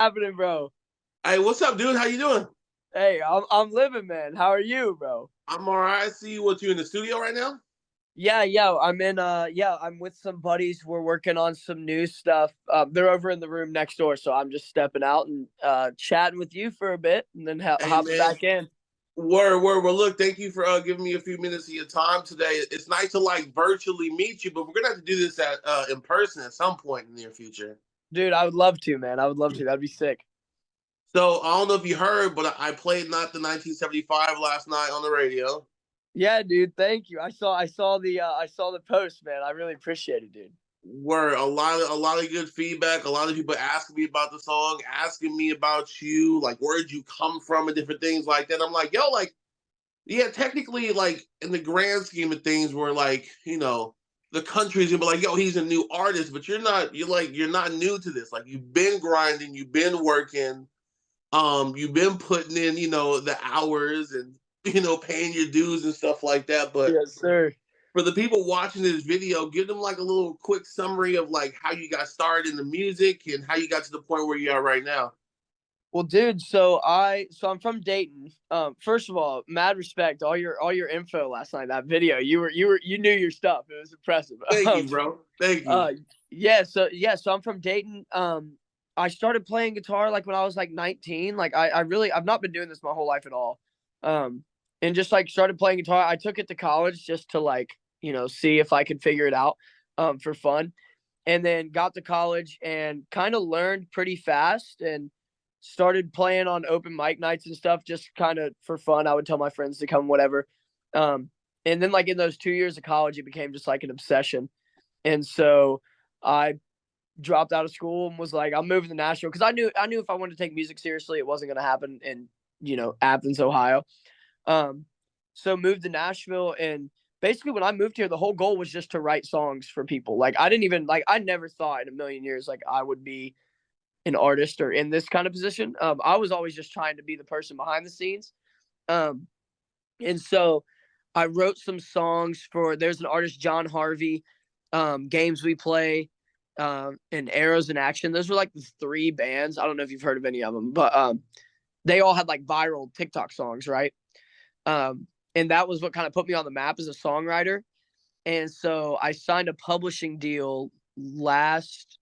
happening, bro? Hey, what's up, dude? How you doing? Hey, I'm living, man. How are you, bro? I'm all right. I see what you in the studio right now. Yeah. I'm with some buddies. We're working on some new stuff. They're over in the room next door, so I'm just stepping out and chatting with you for a bit, and then Hey, hopping man. back in. Word. Well, look, thank you for giving me a few minutes of your time today. It's nice to like virtually meet you, but we're gonna have to do this at in person at some point in the near future. Dude, I would love to, man. I would love to. That'd be sick. So I don't know if you heard, but I played not the 1975 last night on the radio. Yeah, dude. Thank you. I saw the post, man. I really appreciate it, dude. Were a lot of good feedback. A lot of people asking me about the song, asking me about you, like where'd you come from and different things like that. I'm like, yo, like yeah, technically, like in the grand scheme of things, we're like, the country's gonna be like, yo, he's a new artist, but you're not. You're not new to this. Like you've been grinding, you've been working, you've been putting in, the hours and paying your dues and stuff like that. But Yes, sir. for the people watching this video, give them like a little quick summary of like how you got started in the music and how you got to the point where you are right now. Well, dude, so I'm from Dayton. First of all, mad respect, all your info last night, that video. You knew your stuff. It was impressive. Thank you, bro. Thank you. Uh so I'm from Dayton. I started playing guitar like when I was like 19. Like I've not been doing this my whole life at all. Um and just like started playing guitar. I took it to college just to like, see if I could figure it out for fun. And then got to college and kind of learned pretty fast and started playing on open mic nights and stuff just kind of for fun. I would tell my friends to come, whatever. And then like in those 2 years of college, it became just like an obsession. And so I dropped out of school and was like, I'm moving to Nashville because I knew if I wanted to take music seriously, it wasn't going to happen in Athens, Ohio. Um, so moved to Nashville, and basically when I moved here, the whole goal was just to write songs for people. Like I never thought in a million years like I would be an artist or in this kind of position. I was always just trying to be the person behind the scenes. Um, and so I wrote some songs for there's an artist, John Harvey, Games We Play, and Arrows in Action. Those were like the three bands. I don't know if you've heard of any of them, but they all had like viral TikTok songs, right? And that was what kind of put me on the map as a songwriter. And so I signed a publishing deal last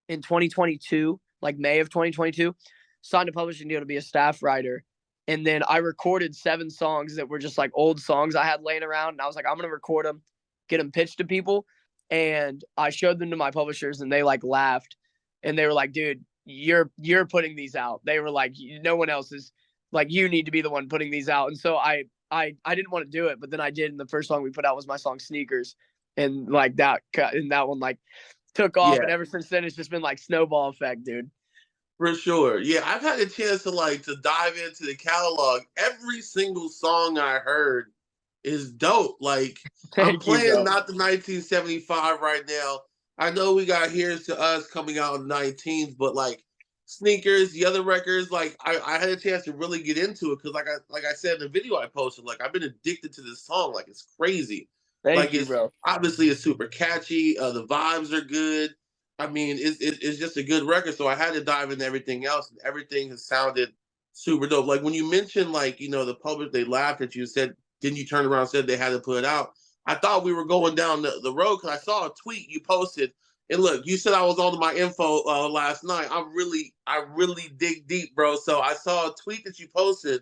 in 2022, like May of 2022, signed a publishing deal to be a staff writer. And then I recorded 7 songs that were just like old songs I had laying around. And I was like, I'm going to record them, get them pitched to people. And I showed them to my publishers and they like laughed. And they were like, dude, you're putting these out. They were like, no one else is like, you need to be the one putting these out. And so I didn't want to do it, but then I did. And the first song we put out was my song Sneakers. And like that one like took off. Yeah. And ever since then, it's just been like snowball effect, dude. For sure. Yeah, I've had a chance to dive into the catalog. Every single song I heard is dope. Like I'm Thank you, playing bro. not the 1975 right now. I know we got Here's to Us coming out on the 19th, but like Sneakers, the other records, like I had a chance to really get into it because like I said in the video I posted, like I've been addicted to this song. Like it's crazy. Thank Like you, it's bro. obviously it's super catchy. The vibes are good. I mean, it's just a good record. So I had to dive into everything else, and everything has sounded super dope. Like when you mentioned, like the public, they laughed at you. Said, didn't you turn around and said they had to put it out? I thought we were going down the road because I saw a tweet you posted. And look, you said I was on my info last night. I really dig deep, bro. So I saw a tweet that you posted,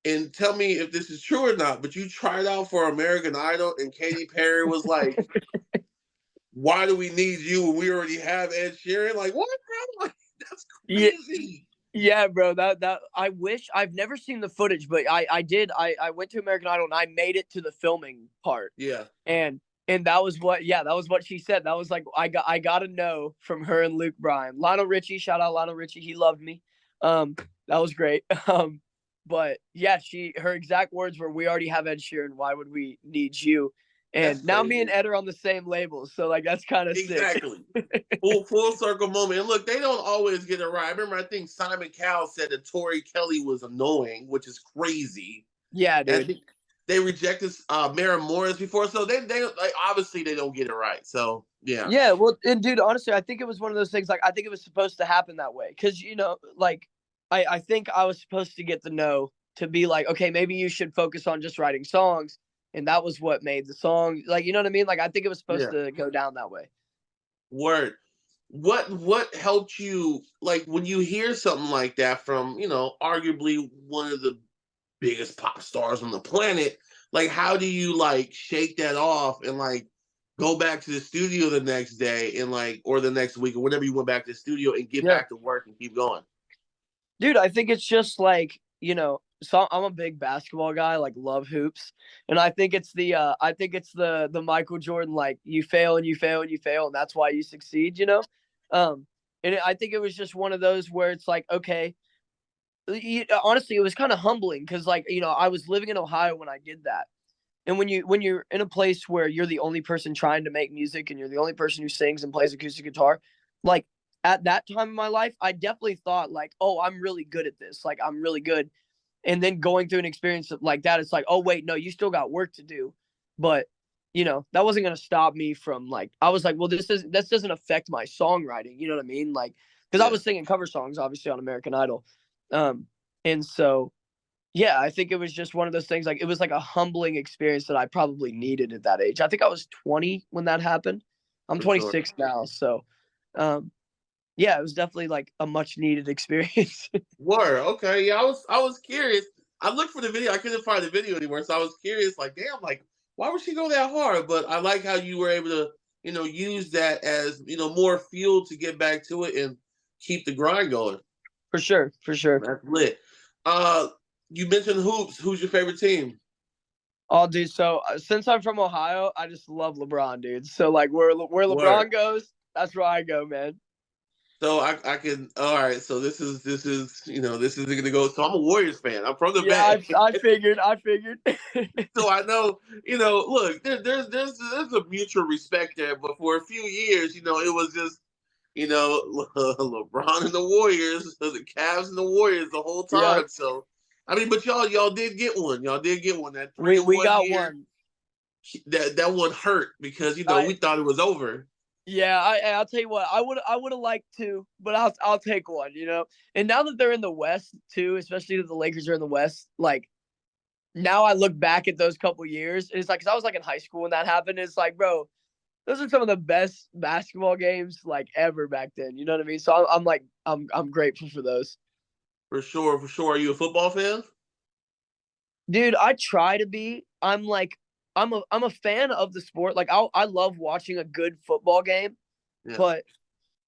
and tell me if this is true or not. But you tried out for American Idol, and Katy Perry was like, why do we need you when we already have Ed Sheeran? Like, what, bro? Like, that's Yeah, crazy. yeah, bro. That I wish I've never seen the footage, but I did. I went to American Idol and I made it to the filming part, Yeah. and that was what she said. That was like I got to know from her and Luke Bryan, Lionel Richie. Shout out Lionel Richie. He loved me. That was great. But yeah, her exact words were, "We already have Ed Sheeran. Why would we need you?" That's And now me and crazy. Ed are on the same label, so like that's kind of sick. Exactly. Full circle moment. And look, they don't always get it right. I remember I think Simon Cowell said that Tori Kelly was annoying, which is crazy. Yeah, And I dude. think they rejected Maren Morris before. So they like obviously they don't get it right. So Yeah. Yeah, well, and dude, honestly, I think it was one of those things. Like, I think it was supposed to happen that way, because like, I think I was supposed to get the no to be like, okay, maybe you should focus on just writing songs, and that was what made the song. Like, you know what I mean? Like, I think it was supposed Yeah. to go down that way. Word. What helped you, like, when you hear something like that from, arguably one of the biggest pop stars on the planet, like, how do you, like, shake that off and, like, go back to the studio the next day and, like, or the next week or whenever you went back to the studio and get Yeah, back to work and keep going? dude, I think it's just like, so I'm a big basketball guy, like love hoops, and I think it's the Michael Jordan, like, you fail and you fail and you fail, and that's why you succeed. Um, I think it was just one of those where it's like, okay, honestly, it was kind of humbling because, like, I was living in Ohio when I did that. And when you're in a place where you're the only person trying to make music and you're the only person who sings and plays acoustic guitar, like, at that time in my life, I definitely thought like, oh, I'm really good at this. Like, I'm really good. And then going through an experience like that, it's like, oh wait, no, you still got work to do. But that wasn't gonna stop me from, like, I was like, well, this doesn't affect my songwriting. You know what I mean? Like, because I Yeah. was singing cover songs, obviously, on American Idol. And so yeah, I think it was just one of those things. Like, it was like a humbling experience that I probably needed at that age. I think I was 20 when that happened. I'm For sure. 26 now, so um, yeah, it was definitely like a much needed experience. Word. Okay. Yeah, I was curious. I looked for the video. I couldn't find the video anywhere, so I was curious. Like, damn, like, why would she go that hard? But I like how you were able to, use that as more fuel to get back to it and keep the grind going. For sure, for sure. That's lit. Uh, you mentioned hoops. Who's your favorite team? Oh, dude. So since I'm from Ohio, I just love LeBron, dude. So like, where Word. LeBron goes, that's where I go, man. So I can, all right. So this is gonna go. So I'm a Warriors fan. I'm from the Yeah, Bay. I figured. So I know, look, there's a mutual respect there. But for a few years, it was just, LeBron and the Warriors, the Cavs and the Warriors the whole Yep, time. So I mean, but y'all did get one. Y'all did get one. That three we and one got year, one. that one hurt because I we thought it was over. Yeah, I'll tell you what, I would have liked to, but I'll take one. And now that they're in the West too, especially that the Lakers are in the West, like, now I look back at those couple years, and it's like, 'cause I was like in high school when that happened. It's like, bro, those are some of the best basketball games like ever back then. You know what I mean? So I'm like, I'm grateful for those. For sure, for sure. Are you a football fan? Dude, I try to be. I'm like, I'm a fan of the sport. Like, I love watching a good football game, Yeah. but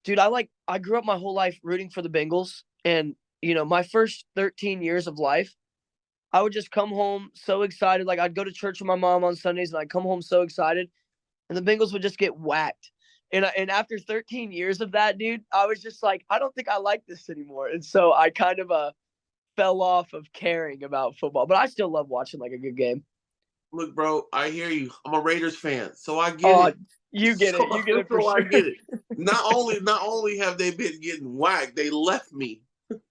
dude, I grew up my whole life rooting for the Bengals, and my first 13 years of life, I would just come home so excited. Like, I'd go to church with my mom on Sundays, and I'd come home so excited, and the Bengals would just get whacked. And after 13 years of that, dude, I was just like, I don't think I like this anymore. And so I kind of fell off of caring about football, but I still love watching like a good game. Look, bro, I hear you. I'm a Raiders fan, so I get Oh, it. you get it. You get it for So I sure. get it. Not only have they been getting whacked, they left me.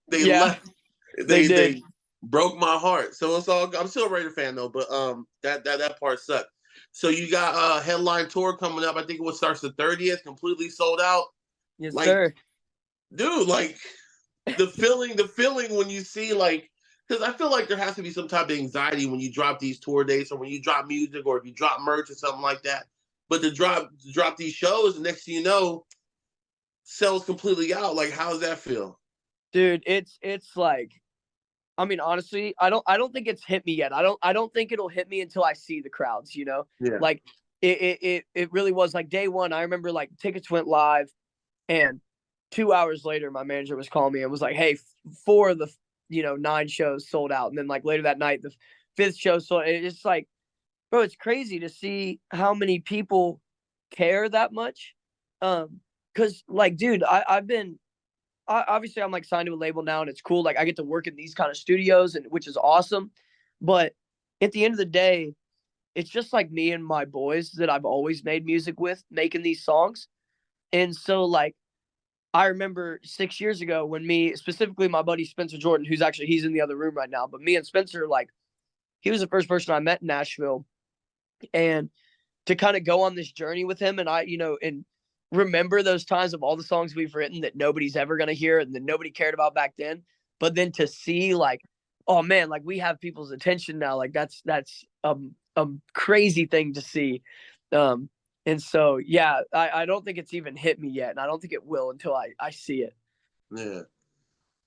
They Yeah, left. they They did. broke my heart. So it's all. I'm still a Raider fan though, but that part sucked. So you got a headline tour coming up. I think it starts the 30th, completely sold out. Yes, Like, sir. dude, like, the feeling when you see, like, because I feel like there has to be some type of anxiety when you drop these tour dates or when you drop music or if you drop merch or something like that. But to drop these shows, the next thing you know, sells completely out. Like, how does that feel? Dude, it's like, I mean, honestly, I don't think it's hit me yet. I don't think it'll hit me until I see the crowds. Yeah. Like, it really was like day one. I remember, like, tickets went live, and 2 hours later my manager was calling me and was like, hey, four of the 9 shows sold out. And then, like, later that night, the fifth show sold. It's like, bro, it's crazy to see how many people care that much. Because, like, dude, obviously I'm like signed to a label now, and it's cool. Like, I get to work in these kind of studios, and which is awesome. But at the end of the day, it's just like me and my boys that I've always made music with making these songs. And so, like, I remember 6 years ago when specifically my buddy Spencer Jordan, he's in the other room right now, but me and Spencer, like, he was the first person I met in Nashville. And to kind of go on this journey with him, and I, and remember those times of all the songs we've written that nobody's ever gonna hear and that nobody cared about back then. But then to see like, oh man, like we have people's attention now. Like that's a crazy thing to see. And so yeah, I don't think it's even hit me yet, and I don't think it will until I see it. Yeah.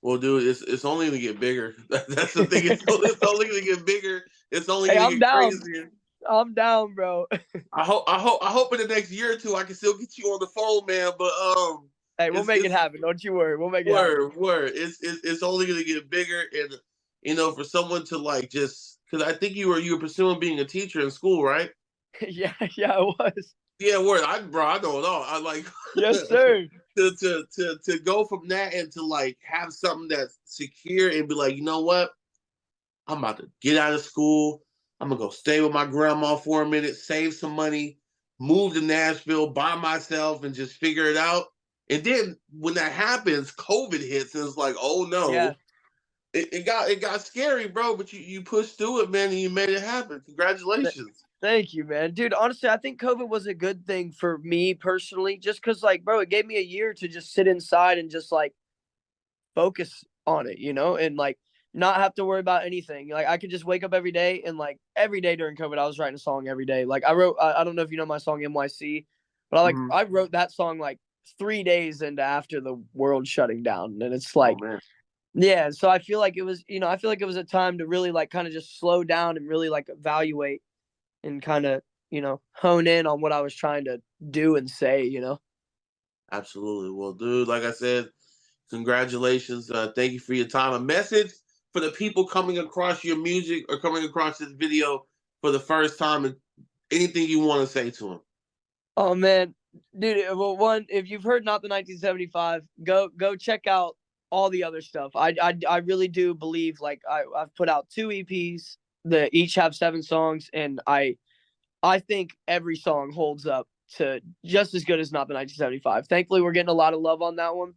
Well, dude, it's only gonna get bigger. That's the thing. It's only gonna get bigger. It's only Hey, gonna I'm get down. crazier. I'm down, bro. I hope in the next year or two I can still get you on the phone, man. But Hey, we'll make it it's happen. Don't you worry. We'll make it happen. word. It's only gonna get bigger, and for someone to like just because I think you were pursuing being a teacher in school, right? Yeah, yeah, it was. Yeah, word. I don't know. I like Yes, sir. to go from that and to like have something that's secure and be like, you know what? I'm about to get out of school. I'm gonna go stay with my grandma for a minute, save some money, move to Nashville by myself, and just figure it out. And then when that happens, COVID hits, and it's like, oh Yeah. no, it got scary, bro. But you pushed through it, man, and you made it happen. Congratulations. Thank you, man. Dude, honestly, I think COVID was a good thing for me personally, just because, like, bro, it gave me a year to just sit inside and just, like, focus on it, and, like, not have to worry about anything. Like, I could just wake up every day and, like, every day during COVID, I was writing a song every day. Like, I don't know if you know my song NYC, but Mhm. I wrote that song, like, 3 days into after the world shutting down. And it's Oh like, man, yeah. So I feel like it was, I feel like it was a time to really, like, kind of just slow down and really, like, evaluate and kind of, hone in on what I was trying to do and say. absolutely. Well, dude, like I said, congratulations. Thank you for your time. A message for the people coming across your music or coming across this video for the first time, and anything you want to say to them. Oh man, dude. Well, one, if you've heard not the 1975, go check out all the other stuff. I really do believe like I've put out 2 EPs that each have 7 songs, and I think every song holds up to just as good as not the 1975. Thankfully, we're getting a lot of love on that one,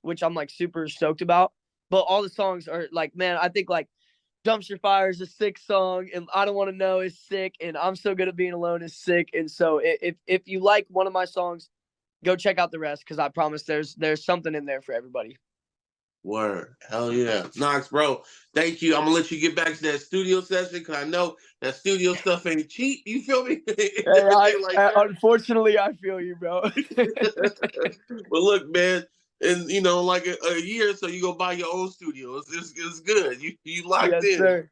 which I'm like super stoked about. But all the songs are like, man, I think like Dumpster Fire is a sick song, and I Don't Want to Know is sick, and I'm So Good at Being Alone is sick. And so if you like one of my songs, go check out the rest because I promise there's something in there for everybody. Word. Hell yeah. Knox, bro. Thank you. I'm gonna let you get back to that studio session because I know that studio stuff ain't cheap. You feel me? Hey, Everything like that. unfortunately I feel you, bro. But look, man, and like a year, so you go buy your own studio. It's good. You locked Yes, in. sir.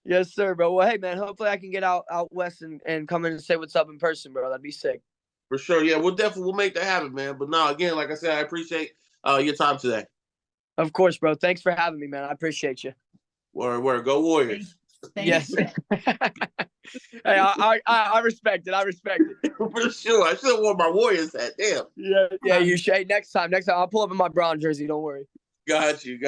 Yes, sir, bro. Well, hey, man. Hopefully, I can get out west and come in and say what's up in person, bro. That'd be sick. For sure. Yeah, we'll make that happen, man. But no, again, like I said, I appreciate your time today. Of course, bro. Thanks for having me, man. I appreciate you. Word. Go Warriors. Yes. Hey, I respect it. I respect it. For sure. I should have worn my Warriors hat. Damn. Yeah, yeah. You should. Hey, next time, I'll pull up in my Brown jersey. Don't worry. Got you.